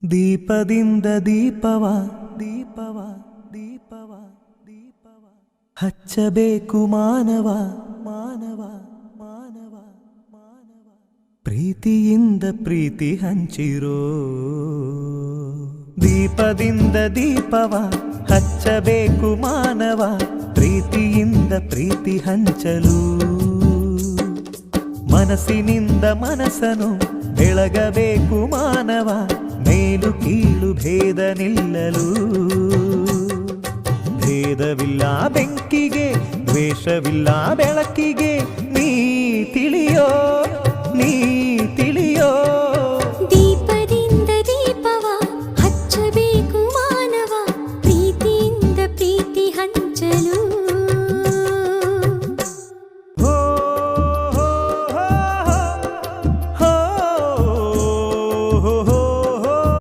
ದೀಪದಿಂದ ದೀಪವ ದೀಪವ ದೀಪವ ದೀಪವ ಹಚ್ಚಬೇಕು ಮಾನವ ಮಾನವ ಮಾನವ ಮಾನವ ಪ್ರೀತಿಯಿಂದ ಪ್ರೀತಿ ಹಂಚಿರೋ ದೀಪದಿಂದ ದೀಪವ ಹಚ್ಚಬೇಕು ಮಾನವ ಪ್ರೀತಿಯಿಂದ ಪ್ರೀತಿ ಹಂಚಲು ಮನಸ್ಸಿನಿಂದ ಮನಸ್ಸನು ಬೆಳಗಬೇಕು ಮಾನವ ಮೇಲು ಕೀಳು ಭೇದ ನಿಲ್ಲಲು ಭೇದವಿಲ್ಲ ಬೆಂಕಿಗೆ ದ್ವೇಷವಿಲ್ಲ ಬೆಳಕಿಗೆ ನೀ ತಿಳಿಯೋ ನೀ ತಿಳಿಯೋ ದೀಪ